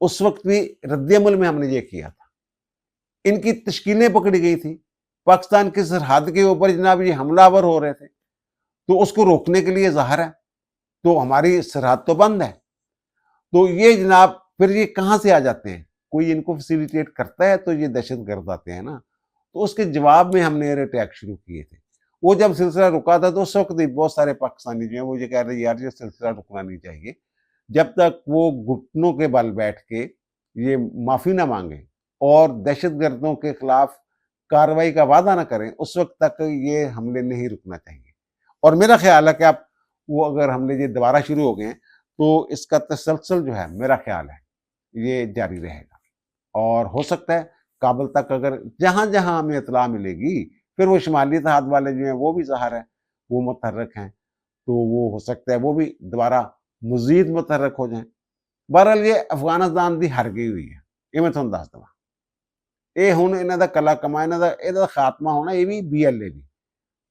اس وقت بھی رد عمل میں ہم نے یہ کیا تھا. ان کی تشکیلیں پکڑی گئی تھی, پاکستان کی سرحد کے اوپر جناب یہ حملہ آور ہو رہے تھے, تو اس کو روکنے کے لیے ظاہر ہے تو ہماری سرحد تو بند ہے, تو یہ جناب پھر یہ کہاں سے آ جاتے ہیں؟ کوئی ان کو فیسیلیٹیٹ کرتا ہے تو یہ دہشت گرد آتے ہیں نا. تو اس کے جواب میں ہم نے ایئر اٹیک شروع کیے تھے. وہ جب سلسلہ رکا تھا تو اس وقت بہت سارے پاکستانی جو ہیں وہ یہ کہہ رہے ہیں یار یہ سلسلہ رکنا نہیں چاہیے, جب تک وہ گھٹنوں کے بل بیٹھ کے یہ معافی نہ مانگیں اور دہشت گردوں کے خلاف کارروائی کا وعدہ نہ کریں, اس وقت تک یہ حملے نہیں رکنا چاہیے. اور میرا خیال ہے کہ اب وہ اگر حملے یہ دوبارہ شروع ہو گئے ہیں تو اس کا تسلسل جو ہے میرا خیال ہے یہ جاری رہے گا, اور ہو سکتا ہے کابل تک اگر جہاں جہاں ہمیں اطلاع ملے گی, پھر وہ شمالی اتحاد والے جو ہیں وہ بھی ظاہر ہے وہ متحرک ہیں, تو وہ ہو سکتا ہے وہ بھی دوبارہ مزید متحرک ہو جائیں. بہرحال یہ افغانستان دی ہر گئی ہوئی ہے, یہ میں تھوڑا دس دوں. یہ ہوں انہوں کا کلا کما یہ خاتمہ ہونا, یہ بھی BLA بھی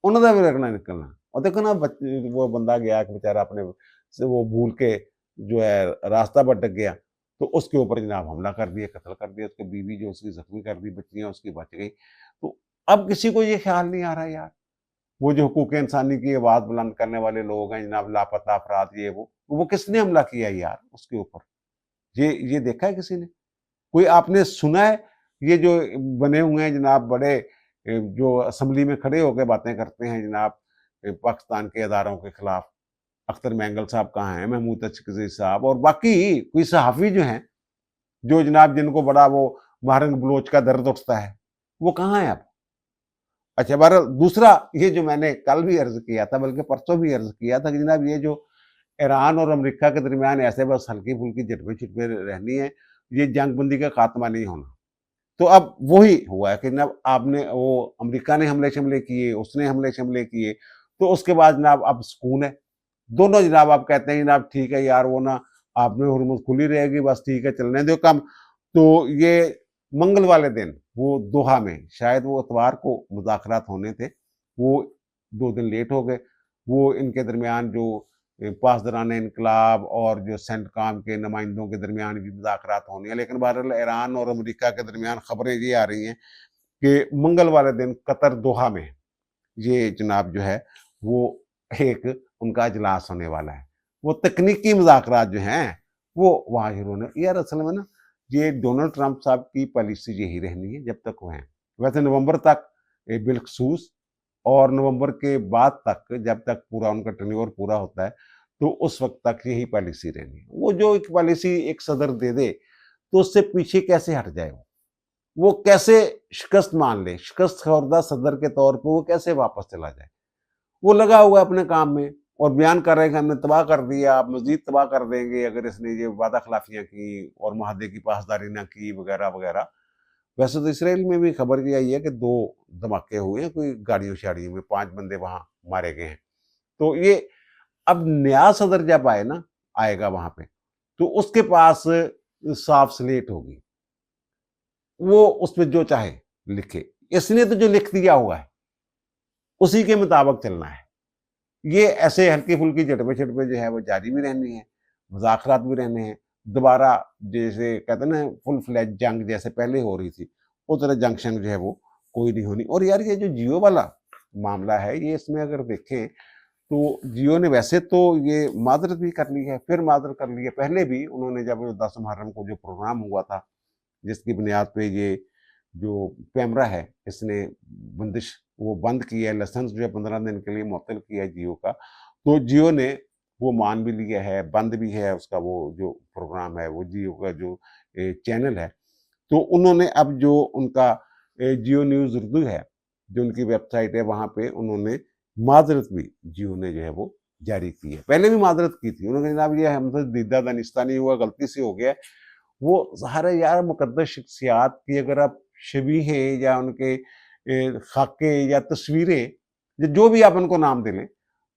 انہوں کا بھی رکھنا نکلنا. اور دیکھو نا وہ بندہ گیا کہ بیچارہ اپنے سے وہ بھول کے جو ہے راستہ بھٹک گیا, تو اس کے اوپر جناب حملہ کر دیا, قتل کر دیا, اس کی بیوی جو اس کی زخمی کر دی, بچیاں اس کی بچ گئی. تو اب کسی کو یہ خیال نہیں آ رہا یار, وہ جو حقوق انسانی کی آواز بلند کرنے والے لوگ ہیں جناب, لاپتہ افراد, یہ وہ کس نے حملہ کیا یار اس کے اوپر؟ یہ دیکھا ہے کسی نے؟ کوئی آپ نے سنا ہے؟ یہ جو بنے ہوئے ہیں جناب بڑے جو اسمبلی میں کھڑے ہو کے باتیں کرتے ہیں جناب پاکستان کے اداروں کے خلاف, اختر مینگل صاحب کہاں ہیں, محمود تشکزئی صاحب, اور باقی کوئی صحافی جو ہیں جو جناب جن کو بڑا وہ مہرنگ بلوچ کا درد اٹھتا ہے, وہ کہاں ہیں اب؟ اچھا بہرحال دوسرا یہ جو میں نے کل بھی عرض کیا تھا, بلکہ پرسوں بھی عرض کیا تھا کہ جناب یہ جو ایران اور امریکہ کے درمیان ایسے بس ہلکی پھلکی جھڑپیں چھٹپیں رہنی ہیں, یہ جنگ بندی کا خاتمہ نہیں ہونا. تو اب وہی ہوا ہے کہ جناب آپ نے وہ امریکہ نے حملے شملے کیے, اس نے حملے شملے کیے, تو اس کے بعد جناب اب سکون ہے. دونوں جناب آپ کہتے ہیں جناب ٹھیک ہے یار وہ نا آپ نے ہرمز کھلی رہے گی, بس ٹھیک ہے چلنے دو کم. تو یہ منگل والے دن وہ دوحہ میں, شاید وہ اتوار کو مذاکرات ہونے تھے, وہ 2 دن لیٹ ہو گئے. وہ ان کے درمیان جو پاسداران انقلاب اور جو سینٹ کام کے نمائندوں کے درمیان بھی مذاکرات ہونی ہیں, لیکن بہرحال ایران اور امریکہ کے درمیان خبریں یہ آ رہی ہیں کہ منگل والے دن قطر دوحہ میں یہ جناب جو ہے وہ ایک ان کا اجلاس ہونے والا ہے. وہ تکنیکی مذاکرات جو ہیں وہ وہاں شروع ہونے. یار اصل میں نا یہ ڈونلڈ ٹرمپ صاحب کی پالیسی یہی رہنی ہے جب تک وہ ہیں. ویسے نومبر تک بالخصوص, اور نومبر کے بعد تک جب تک پورا ان کا ٹرنیور پورا ہوتا ہے تو اس وقت تک یہی پالیسی رہنی ہے. وہ جو ایک پالیسی ایک صدر دے دے تو اس سے پیچھے کیسے ہٹ جائے, وہ کیسے شکست مان لے, شکست خوردہ صدر کے طور پہ وہ کیسے واپس چلا جائے. وہ لگا ہوا ہے اپنے کام میں اور بیان کر رہے ہیں کہ ہم نے تباہ کر دیا, آپ مزید تباہ کر دیں گے اگر اس نے یہ وعدہ خلافیاں کی اور معاہدے کی پاسداری نہ کی وغیرہ وغیرہ. ویسے تو اسرائیل میں بھی خبر یہ آئی ہے کہ 2 دھماکے ہوئے ہیں, کوئی گاڑیوں شاڑیوں میں 5 بندے وہاں مارے گئے ہیں. تو یہ اب نیا صدر جب آئے گا وہاں پہ, تو اس کے پاس صاف سلیٹ ہوگی, وہ اس میں جو چاہے لکھے. اس نے تو جو لکھ دیا ہوا ہے اسی کے مطابق چلنا ہے. یہ ایسے ہلکی پھلکی جھٹپے چھٹپے جو ہے وہ جاری بھی رہنی ہے, مذاکرات بھی رہنے ہیں. دوبارہ جیسے کہتے ہیں نا فل فلیج جنگ جیسے پہلے ہو رہی تھی, اس طرح جنگ شنگ جو ہے وہ کوئی نہیں ہونی. اور یار یہ جو جیو والا معاملہ ہے, یہ اس میں اگر دیکھیں تو جیو نے ویسے تو یہ معذرت بھی کر لی ہے, پھر معذرت کر لی ہے. پہلے بھی انہوں نے جب 10 محرم کو جو پروگرام ہوا تھا جس کی بنیاد پہ یہ جو پیمرا ہے اس نے بندش وہ بند کیا ہے, لائسنس جو ہے 15 دن کے لیے معطل کیا ہے جیو کا, تو جیو نے وہ مان بھی لیا ہے, بند بھی ہے اس کا وہ جو پروگرام ہے, وہ جیو کا جو چینل ہے. تو انہوں نے اب جو ان کا جیو نیوز اردو ہے جو ان کی ویب سائٹ ہے, وہاں پہ انہوں نے معذرت بھی جیو نے جو ہے وہ جاری کی ہے. پہلے بھی معذرت کی تھی انہوں نے, جناب یہ ہم سے دیدہ دانستہ نہیں ہوا, غلطی سے ہو گیا. وہ ظاہر ہے یار مقدس شخصیات کی اگر آپ شبیہیں یا ان کے خاکے یا تصویریں جو بھی آپ ان کو نام دے لیں,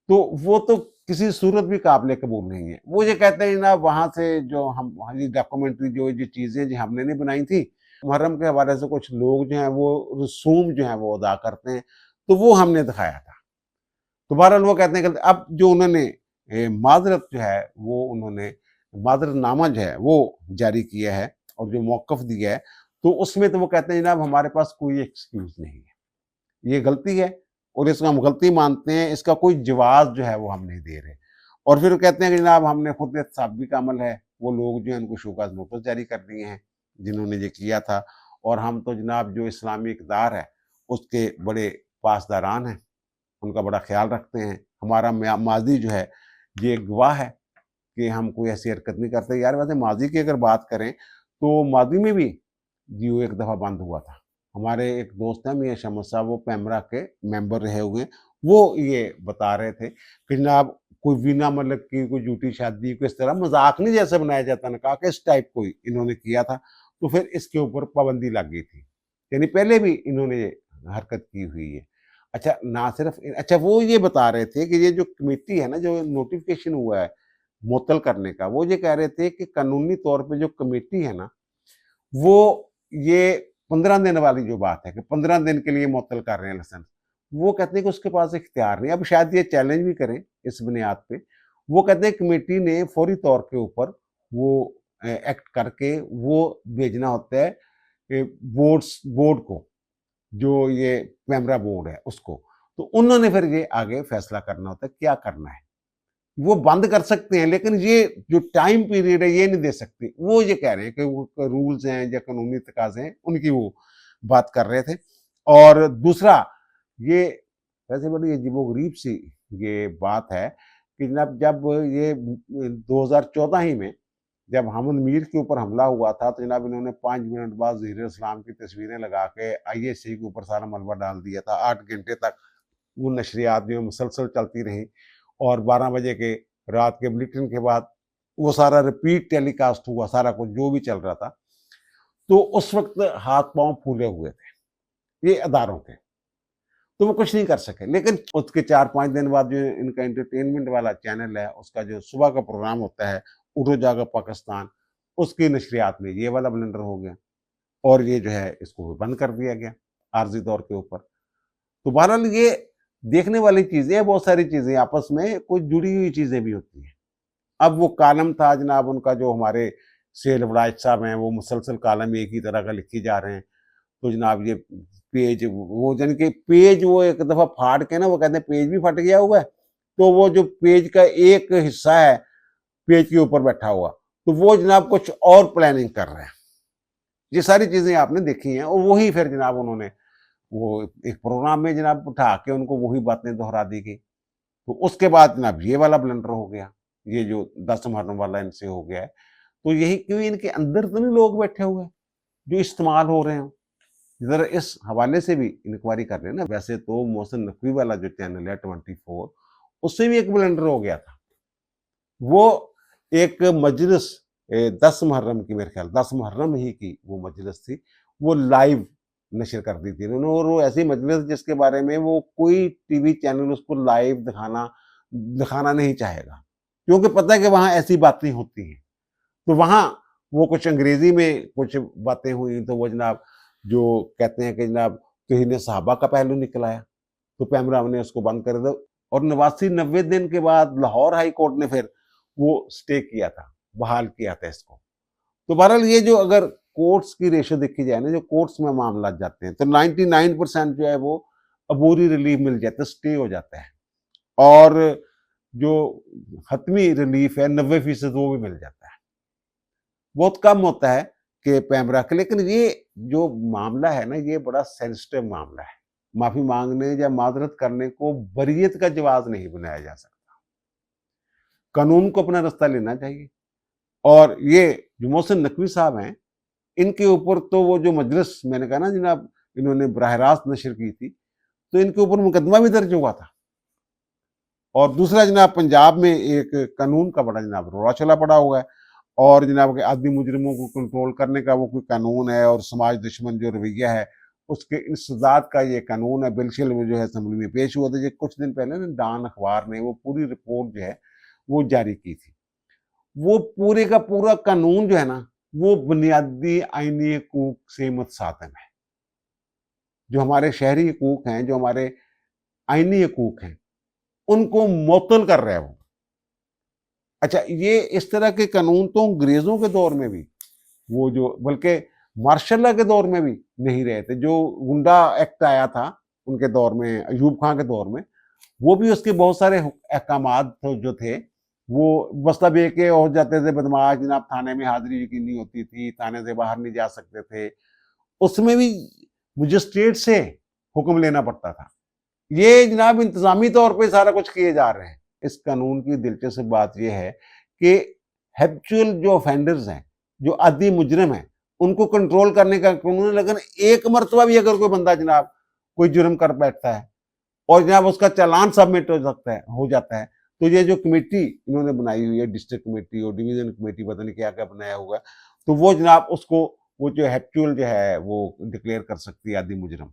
تو وہ تو کسی صورت بھی قابل قبول نہیں ہے. وہ یہ کہتے ہیں جناب وہاں سے جو ہم ڈاکومنٹری جو چیزیں جو ہم نے نہیں بنائی تھی, محرم کے حوالے سے کچھ لوگ جو ہیں وہ رسوم جو ہیں وہ ادا کرتے ہیں, تو وہ ہم نے دکھایا تھا. تو بہرحال وہ کہتے ہیں کہ اب جو انہوں نے معذرت جو ہے وہ انہوں نے معذرت نامہ جو ہے وہ جاری کیا ہے اور جو موقف دیا ہے، تو اس میں تو وہ کہتے ہیں جناب ہمارے پاس کوئی ایکسکیوز نہیں ہے، یہ غلطی ہے اور اس کو ہم غلطی مانتے ہیں، اس کا کوئی جواز جو ہے وہ ہم نہیں دے رہے۔ اور پھر وہ کہتے ہیں کہ جناب ہم نے خود احتسابی کا عمل ہے، وہ لوگ جو ہیں ان کو شو کاز نوٹس جاری کر دیے ہیں جنہوں نے یہ کیا تھا، اور ہم تو جناب جو اسلامی اقدار ہے اس کے بڑے پاسداران ہیں، ان کا بڑا خیال رکھتے ہیں، ہمارا ماضی جو ہے یہ گواہ ہے کہ ہم کوئی ایسی حرکت نہیں کرتے۔ یار ویسے ماضی کی اگر بات کریں تو ماضی میں بھی جیو ایک دفعہ بند ہوا تھا۔ ہمارے ایک دوست ہیں میاں شمس صاحب، وہ پیمرا کے ممبر رہے ہوئے ہیں، وہ یہ بتا رہے تھے کہ جناب کوئی وینا ملک کی کوئی جھوٹی شادی کو اس طرح مذاق نہیں جیسے بنایا جاتا نا، کہا کہ اس ٹائپ کوئی انہوں نے کیا تھا، تو پھر اس کے اوپر پابندی لگ گئی تھی، یعنی پہلے بھی انہوں نے یہ حرکت کی ہوئی ہے۔ اچھا نہ صرف اچھا وہ یہ بتا رہے تھے کہ یہ جو کمیٹی ہے نا، جو نوٹیفکیشن ہوا ہے معطل کرنے کا، وہ یہ کہہ رہے تھے کہ قانونی طور پہ جو کمیٹی ہے نا، وہ یہ 15 دن والی جو بات ہے کہ 15 دن کے لیے معطل کر رہے ہیں لائسنس، وہ کہتے ہیں کہ اس کے پاس اختیار نہیں۔ اب شاید یہ چیلنج بھی کریں اس بنیاد پہ، وہ کہتے ہیں کمیٹی نے فوری طور کے اوپر وہ ایکٹ کر کے وہ بھیجنا ہوتا ہے بورڈ کو، جو یہ پیمرا بورڈ ہے اس کو، تو انہوں نے پھر یہ آگے فیصلہ کرنا ہوتا ہے کیا کرنا ہے۔ وہ بند کر سکتے ہیں لیکن یہ جو ٹائم پیریڈ ہے یہ نہیں دے سکتے۔ وہ یہ کہہ رہے ہیں کہ وہ رولز ہیں یا قانونی تقاضے ہیں ان کی وہ بات کر رہے تھے۔ اور دوسرا یہ ویسے بڑی عجیب و غریب سی یہ بات ہے کہ جناب جب یہ 2014 ہی میں جب حامد میر کے اوپر حملہ ہوا تھا تو جناب انہوں نے 5 منٹ بعد ظہیر اسلام کی تصویریں لگا کے ISC کے اوپر سارا ملبہ ڈال دیا تھا۔ 8 گھنٹے تک وہ نشریات جو مسلسل چلتی رہیں اور 12 بجے کے رات کے بلیٹن کے بعد وہ سارا ریپیٹ ٹیلی کاسٹ ہوا، سارا کچھ جو بھی چل رہا تھا۔ تو اس وقت ہاتھ پاؤں پھولے ہوئے تھے یہ اداروں کے، تو وہ کچھ نہیں کر سکے۔ لیکن اس کے 4-5 دن بعد جو ان کا انٹرٹینمنٹ والا چینل ہے، اس کا جو صبح کا پروگرام ہوتا ہے اٹھو جاگو پاکستان، اس کی نشریات میں یہ والا بلنڈر ہو گیا اور یہ جو ہے اس کو بند کر دیا گیا عارضی طور کے اوپر۔ تو بہرحال یہ دیکھنے والی چیزیں، بہت ساری چیزیں آپس میں کچھ جڑی ہوئی چیزیں بھی ہوتی ہیں۔ اب وہ کالم تھا جناب ان کا جو ہمارے سیل وڑائچ صاحب ہیں، وہ مسلسل کالم ایک ہی طرح کا لکھی جا رہے ہیں، تو جناب یہ پیج وہ یعنی کہ پیج وہ ایک دفعہ پھاڑ کے نا، وہ کہتے ہیں پیج بھی پھٹ گیا ہوا ہے، تو وہ جو پیج کا ایک حصہ ہے پیج کے اوپر بیٹھا ہوا، تو وہ جناب کچھ اور پلاننگ کر رہے ہیں۔ یہ ساری چیزیں آپ نے دیکھی ہیں، اور وہی پھر جناب انہوں نے وہ ایک پروگرام میں جناب اٹھا کے ان کو وہی باتیں دہرا دی گئی۔ تو اس کے بعد جناب یہ والا بلنڈر ہو گیا، یہ جو 10 محرم والا ان سے ہو گیا ہے۔ تو یہی کیوں ان کے اندر تو نہیں لوگ بیٹھے ہوئے جو استعمال ہو رہے ہیں؟ ذرا اس حوالے سے بھی انکوائری کر رہے ہیں نا۔ ویسے تو محسن نقوی والا جو چینل ہے 24، اس سے بھی ایک بلنڈر ہو گیا تھا۔ وہ ایک مجلس 10 محرم کی، میرے خیال 10 محرم ہی کی وہ مجلس تھی، وہ لائیو نشر کر دی تھی انہوں نے، اور وہ ایسی مجلس جس کے بارے میں وہ کوئی ٹی وی چینل اس کو لائیو دکھانا نہیں چاہے گا، کیونکہ پتہ ہے کہ وہاں ایسی باتیں ہوتی ہیں۔ تو وہاں وہ کچھ انگریزی میں کچھ باتیں ہوئی، تو وہ جناب جو کہتے ہیں کہ جناب کہیں نے صحابہ کا پہلو نکل آیا، تو پیمرا نے اس کو بند کر دیا، اور 89 دن کے بعد لاہور ہائی کورٹ نے پھر وہ سٹے کیا تھا، بحال کیا تھا اس کو۔ تو بہرحال یہ جو اگر کورٹس کی ریشو دیکھی جائے نا، جو کورٹس میں معاملات جاتے ہیں، تو 99% جو ہے وہ عبوری ریلیف مل جاتا ہے، سٹے ہو جاتا ہے، اور جو حتمی ریلیف ہے 90% وہ بھی مل جاتا ہے۔ بہت کم ہوتا ہے کہ پیمرا کے، لیکن یہ جو معاملہ ہے نا، یہ بڑا سینسٹیو معاملہ ہے۔ معافی مانگنے یا معذرت کرنے کو بریت کا جواز نہیں بنایا جا سکتا، قانون کو اپنا رستہ لینا چاہیے۔ اور یہ جو محسن نقوی صاحب ہیں، ان کے اوپر تو وہ جو مجلس میں نے کہا نا جناب انہوں نے براہ راست نشر کی تھی، تو ان کے اوپر مقدمہ بھی درج ہوا تھا۔ اور دوسرا جناب پنجاب میں ایک قانون کا بڑا جناب روڑا چلا پڑا ہوا ہے، اور جناب کہ عادی مجرموں کو کنٹرول کرنے کا وہ کوئی قانون ہے، اور سماج دشمن جو رویہ ہے اس کے انسداد کا یہ قانون ہے، بالکل وہ جو ہے اسمبلی میں پیش ہوا تھا۔ یہ کچھ دن پہلے نا ڈان اخبار نے وہ پوری رپورٹ جو ہے وہ جاری کی تھی۔ وہ پورے کا پورا قانون جو ہے نا، وہ بنیادی آئینی حقوق سے متصادم ہے۔ جو ہمارے شہری حقوق ہیں، جو ہمارے آئینی حقوق ہیں، ان کو معطل کر رہا ہے وہ۔ اچھا یہ اس طرح کے قانون تو انگریزوں کے دور میں بھی وہ جو بلکہ مارشل لا کے دور میں بھی نہیں رہے تھے. جو گنڈا ایکٹ آیا تھا ان کے دور میں، ایوب خان کے دور میں، وہ بھی اس کے بہت سارے احکامات جو تھے وہ مسئلہ یہ کہ ہو جاتے تھے بدماش جناب، تھانے میں حاضری یقینی ہوتی تھی، تھانے سے باہر نہیں جا سکتے تھے، اس میں بھی مجسٹریٹ سے حکم لینا پڑتا تھا. یہ جناب انتظامی طور پہ سارا کچھ کیے جا رہے ہیں. اس قانون کی دلچسپ بات یہ ہے کہ ہیبچول جو افینڈرز ہیں، جو عادی مجرم ہیں، ان کو کنٹرول کرنے کا قانون ہے. لیکن ایک مرتبہ بھی اگر کوئی بندہ جناب کوئی جرم کر بیٹھتا ہے اور جناب اس کا چالان سبمٹ ہو جاتا ہے، تو یہ جو کمیٹی انہوں نے بنائی ہوئی ہے، ڈسٹرکٹ کمیٹی اور ڈویژن کمیٹی، پتہ نہیں کیا کیا بنایا ہوا ہے، تو وہ جناب اس کو وہ جو ہیبچول جو ہے وہ ڈکلیئر کر سکتی ہے عادی مجرم.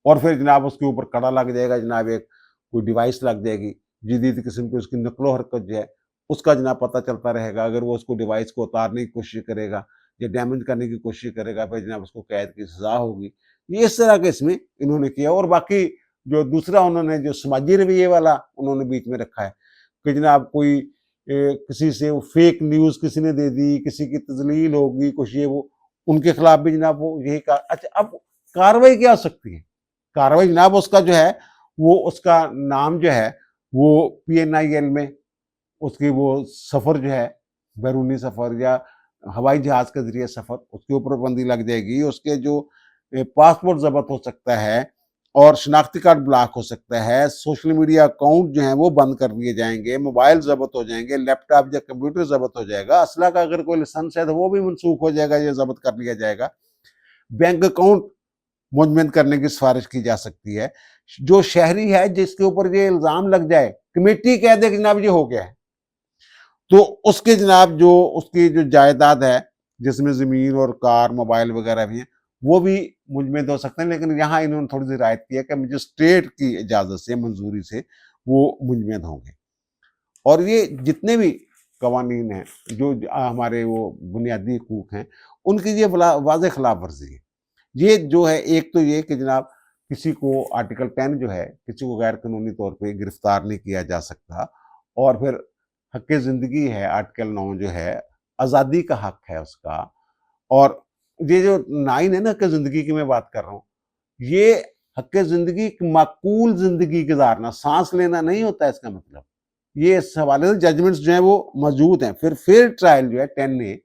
اور پھر جناب اس کے اوپر کڑا لگ جائے گا جناب، ایک کوئی ڈیوائس لگ جائے گی جدید قسم کی، اس کی نقل و حرکت جو ہے اس کا جناب پتہ چلتا رہے گا. اگر وہ اس کو ڈیوائس کو اتارنے کی کوشش کرے گا یا ڈیمیج کرنے کی کوشش کرے گا، پھر جناب اس کو قید کی سزا ہوگی. یہ اس طرح کے اس میں انہوں نے کیا. اور باقی جو دوسرا انہوں نے جو سماجی رویے والا انہوں نے بیچ میں رکھا ہے کہ جناب کوئی کسی سے فیک نیوز کسی نے دے دی، کسی کی تذلیل ہوگی، کچھ یہ وہ، ان کے خلاف بھی جناب وہ یہی کہا. اچھا اب کاروائی کیا ہو سکتی ہے؟ کاروائی جناب اس کا جو ہے وہ اس کا نام جو ہے وہ PNIL میں اس کی وہ سفر جو ہے بیرونی سفر یا ہوائی جہاز کے ذریعے سفر، اس کے اوپر پابندی لگ جائے گی. اس کے جو پاسپورٹ ضبط ہو سکتا ہے اور شناختی کارڈ بلاک ہو سکتا ہے، سوشل میڈیا اکاؤنٹ جو ہیں وہ بند کر دیے جائیں گے، موبائل ضبط ہو جائیں گے، لیپ ٹاپ یا کمپیوٹر ضبط ہو جائے گا، اسلحہ کا اگر کوئی لائسنس ہے تو وہ بھی منسوخ ہو جائے گا، یہ ضبط کر لیا جائے گا. بینک اکاؤنٹ منجمد کرنے کی سفارش کی جا سکتی ہے. جو شہری ہے جس کے اوپر یہ الزام لگ جائے، کمیٹی کہہ دے کہ جناب یہ ہو گیا ہے، تو اس کے جناب جو اس کی جو جائیداد ہے جس میں زمین اور کار موبائل وغیرہ بھی ہیں وہ بھی منجمد ہو سکتے ہیں. لیکن یہاں انہوں نے تھوڑی سی رعایت کی ہے کہ مجسٹریٹ کی اجازت سے، منظوری سے وہ منجمد ہوں گے. اور یہ جتنے بھی قوانین ہیں جو ہمارے وہ بنیادی حقوق ہیں ان کی یہ واضح خلاف ورزی ہے. یہ جو ہے ایک تو یہ کہ جناب کسی کو آرٹیکل 10 جو ہے کسی کو غیر قانونی طور پہ گرفتار نہیں کیا جا سکتا. اور پھر حق زندگی ہے، آرٹیکل 9 جو ہے آزادی کا حق ہے اس کا. اور یہ جو 9 ہے نا حق زندگی کی میں بات کر رہا ہوں، یہ حق زندگی معقول زندگی گزارنا، سانس لینا نہیں ہوتا ہے اس کا مطلب. یہ اس حوالے سے ججمنٹس جو ہیں وہ موجود ہیں. پھر فیئر ٹرائل جو ہے 10 نے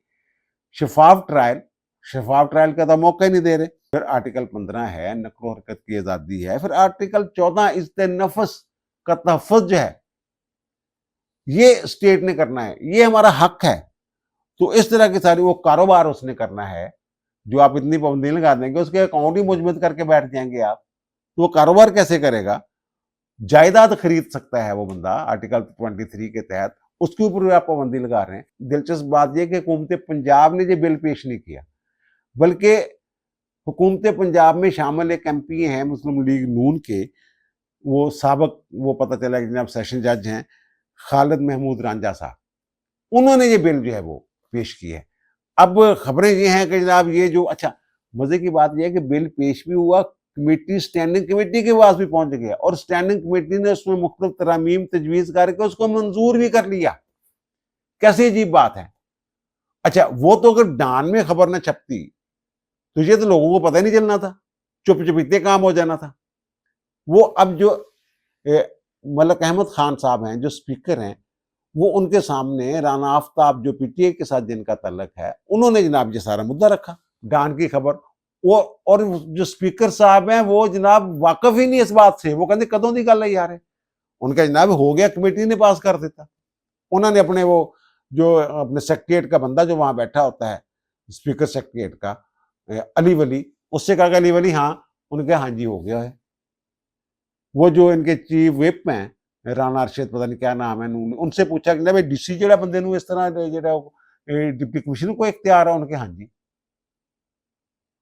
شفاف ٹرائل کا تو موقع ہی نہیں دے رہے. پھر آرٹیکل 15 ہے نقل و حرکت کی آزادی ہے. پھر آرٹیکل 14 عزت نفس کا تحفظ جو ہے یہ اسٹیٹ نے کرنا ہے، یہ ہمارا حق ہے. تو اس طرح کی ساری وہ کاروبار اس نے کرنا ہے جو آپ اتنی پابندی لگا دیں گے، اس کے اکاؤنٹ ہی منجمد کر کے بیٹھ جائیں گے آپ، تو وہ کاروبار کیسے کرے گا؟ جائیداد خرید سکتا ہے وہ بندہ آرٹیکل 23 کے تحت، اس کے اوپر آپ پابندی لگا رہے ہیں. دلچسپ بات یہ کہ حکومت پنجاب نے یہ بل پیش نہیں کیا، بلکہ حکومت پنجاب میں شامل ایک MP ہیں مسلم لیگ نون کے، وہ سابق وہ پتہ چلا کہ جناب سیشن جج ہیں خالد محمود رانجھا صاحب، انہوں نے یہ بل جو ہے وہ پیش کی ہے. اب خبریں یہ ہیں کہ جناب یہ جو اچھا مزے کی بات یہ ہے کہ بل پیش بھی ہوا، کمیٹی اسٹینڈنگ کمیٹی کے پاس بھی پہنچ گیا اور اسٹینڈنگ کمیٹی نے اس میں مختلف ترامیم تجویز کر کے اس کو منظور بھی کر لیا. کیسی عجیب بات ہے. اچھا وہ تو اگر ڈان میں خبر نہ چھپتی تو یہ تو لوگوں کو پتہ ہی نہیں چلنا تھا، چپ چپیتے کام ہو جانا تھا. وہ اب جو ملک احمد خان صاحب ہیں جو اسپیکر ہیں، وہ ان کے سامنے رانا آفتاب جو PTI کے ساتھ جن کا تعلق ہے، انہوں نے جناب یہ سارا مدعا رکھا ڈان کی خبر. وہ اور جو اسپیکر صاحب ہیں وہ جناب واقف ہی نہیں اس بات سے، وہ کہتے کدوں دی گل ہے یار، ان کا جناب ہو گیا کمیٹی نے پاس کر دیتا. انہوں نے اپنے وہ جو اپنے سیکریٹریٹ کا بندہ جو وہاں بیٹھا ہوتا ہے اسپیکر سیکریٹریٹ کا علی ولی، اس سے کہا کہ علی ولی ہاں، ان کے ہاں جی ہو گیا ہے. وہ جو ان کے چیف وپ ہیں رانا ارشد پتہ نہیں کیا نام ہے، ان سے پوچھا کہ بھائی DC جڑا بندے نو اس طرح جڑا ڈپٹی کمشنر کو اختیار ہے، ان کے ہاں جی.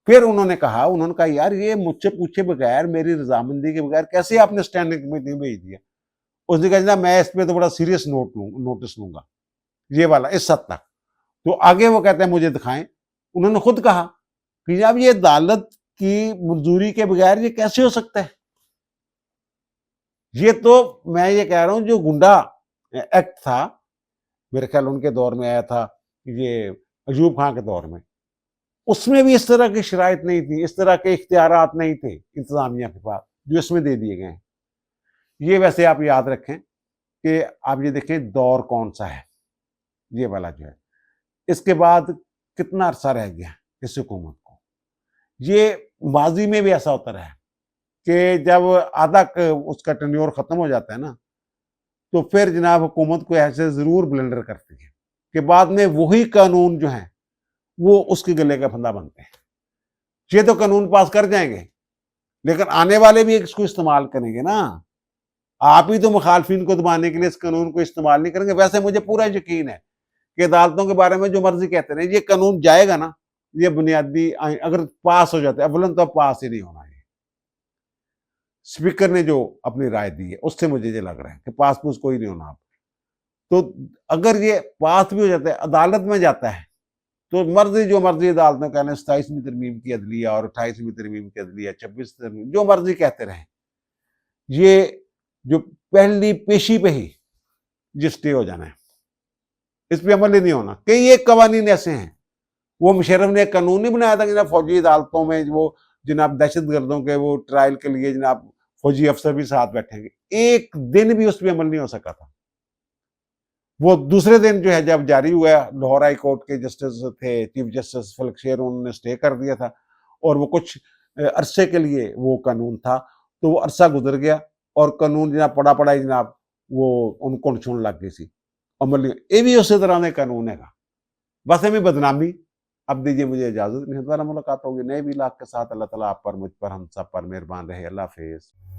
پھر انہوں نے کہا یار یہ مجھ سے پوچھے بغیر میری رضامندی کے بغیر کیسے آپ نے اسٹینڈنگ کمیٹی میں بھیج دیا. اس نے کہا جناب میں اس پہ تو بڑا سیریس نوٹس لوں گا، یہ والا اس حد تک. تو آگے وہ کہتے ہیں مجھے دکھائیں. انہوں نے خود کہا کہ جناب یہ عدالت کی منظوری کے بغیر یہ کیسے ہو سکتا ہے. یہ تو میں یہ کہہ رہا ہوں جو گنڈا ایکٹ تھا میرے خیال ان کے دور میں آیا تھا، یہ ایوب خان کے دور میں، اس میں بھی اس طرح کی شرائط نہیں تھی، اس طرح کے اختیارات نہیں تھے انتظامیہ کے پاس جو اس میں دے دیے گئے ہیں۔ یہ ویسے آپ یاد رکھیں کہ آپ یہ دیکھیں دور کون سا ہے، یہ والا جو ہے، اس کے بعد کتنا عرصہ رہ گیا اس حکومت کو۔ یہ ماضی میں بھی ایسا ہوتا رہا کہ جب آدھا اس کا ٹینیور ختم ہو جاتا ہے نا، تو پھر جناب حکومت کو ایسے ضرور بلنڈر کرتی ہے کہ بعد میں وہی قانون جو ہیں وہ اس کے گلے کا پھندا بنتے ہیں۔ یہ تو قانون پاس کر جائیں گے لیکن آنے والے بھی اس کو استعمال کریں گے نا، آپ ہی تو مخالفین کو دبانے کے لیے اس قانون کو استعمال نہیں کریں گے۔ ویسے مجھے پورا یقین ہے کہ عدالتوں کے بارے میں جو مرضی کہتے رہے، یہ قانون جائے گا نا، یہ بنیادی اگر پاس ہو جاتا ہے، اولن تو پاس ہی نہیں ہونا ہے۔ اسپیکر نے جو اپنی رائے دی ہے اس سے مجھے یہ لگ رہا ہے کہ پاس پوس کوئی نہیں ہونا۔ تو اگر یہ پاس بھی ہو جاتا ہے، عدالت میں جاتا ہے، تو مرضی جو مرضی عدالتوں کہنے 27ویں ترمیم کی عدلیہ اور 28ویں ترمیم کی عدلیہ، 26 ترمیم، جو مرضی کہتے رہیں، یہ جو پہلی پیشی پہ ہی یہ سٹے ہو جانا ہے، اس پہ عمل ہی نہیں ہونا۔ کئی ایک قوانین ایسے ہیں، وہ مشرف نے ایک قانون نہیں بنایا تھا جناب فوجی عدالتوں میں وہ جناب دہشت گردوں کے وہ ٹرائل کے لیے جناب فوجی افسر بھی ساتھ بیٹھیں گے، ایک دن بھی اس پہ عمل نہیں ہو سکا تھا۔ وہ دوسرے دن جو ہے جب جاری ہوا، لاہور ہائی کورٹ کے جسٹس تھے چیف جسٹس فلک شیر، انہوں نے سٹے کر دیا تھا اور وہ کچھ عرصے کے لیے وہ قانون تھا، تو وہ عرصہ گزر گیا اور قانون جناب پڑا ہی جناب وہ ان کو چھوڑ لگ گئی سی عمل نہیں۔ یہ بھی اسی طرح نے قانون ہے گا، بس ہمیں بدنامی۔ اب دیجیے مجھے اجازت، نہیں دوبارہ ملاقات ہوگی نئے بھی لاکھ کے ساتھ۔ اللہ تعالیٰ آپ پر، مجھ پر، ہم سب پر مہربان رہے۔ اللہ حافظ۔